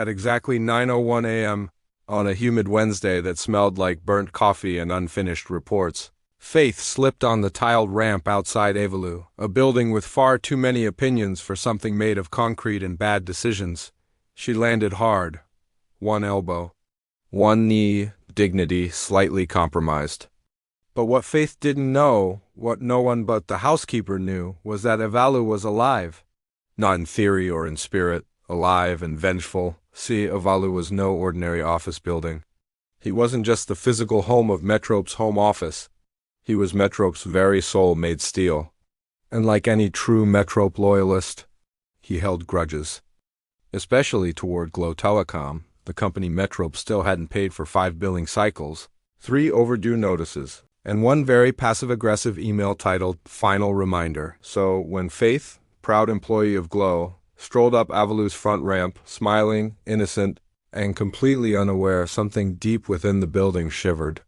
at exactly 9:01 a.m. on a humid Wednesday that smelled like burnt coffee and unfinished reports. Faith slipped on the tiled ramp outside Evalu, a building with far too many opinions for something made of concrete and bad decisions. She landed hard. One elbow. One knee, dignity slightly compromised. But what Faith didn't know, what no one but the housekeeper knew, was that Evalu was alive. Not in theory or in spirit, alive and vengeful. See, Evalu was no ordinary office building. He wasn't just the physical home of Metrope's home office. He was Metrope's very soul made steel. And like any true Metrope loyalist, he held grudges. Especially toward Glow Telecom, the company Metrope still hadn't paid for 5 billing cycles, 3 overdue notices, and 1 very passive-aggressive email titled Final Reminder. So when Faith, proud employee of Glow, strolled up Avalu's front ramp, smiling, innocent, and completely unaware, something deep within the building shivered.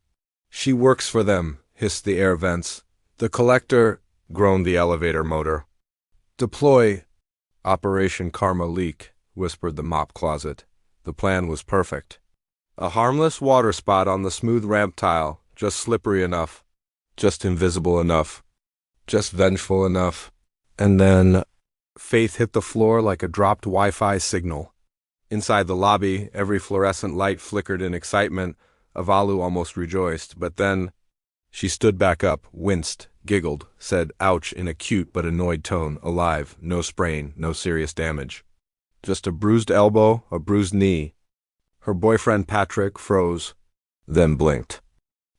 "She works for them," hissed the air vents. "The collector," groaned the elevator motor. "Deploy Operation Karma Leak," whispered the mop closet. The plan was perfect. A harmless water spot on the smooth ramp tile, just slippery enough, just invisible enough, just vengeful enough. And then Faith hit the floor like a dropped Wi-Fi signal. Inside the lobby, every fluorescent light flickered in excitement. Evalu almost rejoiced, but then she stood back up, winced, giggled, said ouch in a cute but annoyed tone, alive, no sprain, no serious damage. Just a bruised elbow, a bruised knee. Her boyfriend Patrick froze, then blinked.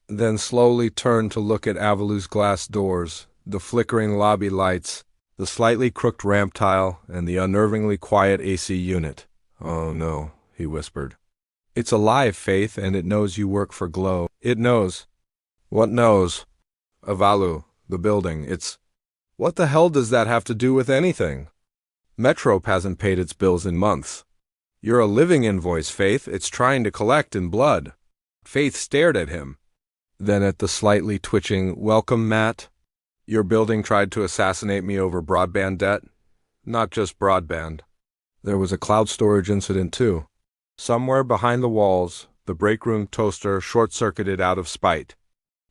Then slowly turned to look at Avalu's glass doors, the flickering lobby lights, the slightly crooked ramp tile, and the unnervingly quiet AC unit. "Oh no," he whispered. "It's alive, Faith, and it knows you work for Glow. It knows." "What knows?" "Evalu, the building, it's—" "What the hell does that have to do with anything? Metrope hasn't paid its bills in months. You're a living invoice, Faith. It's trying to collect in blood." Faith stared at him, then at the slightly twitching, "Welcome, Matt. Your building tried to assassinate me over broadband debt. Not just broadband. There was a cloud storage incident, too. Somewhere behind the walls, the break room toaster short-circuited out of spite.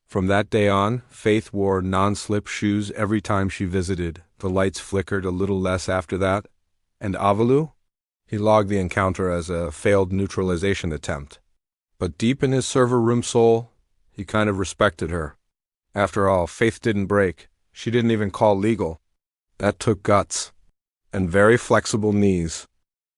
From that day on, Faith wore non-slip shoes every time she visited. The lights flickered a little less after that. And Avalu? He logged the encounter as a failed neutralization attempt. But deep in his server room soul, he kind of respected her. After all, Faith didn't break. She didn't even call legal. That took guts. And very flexible knees.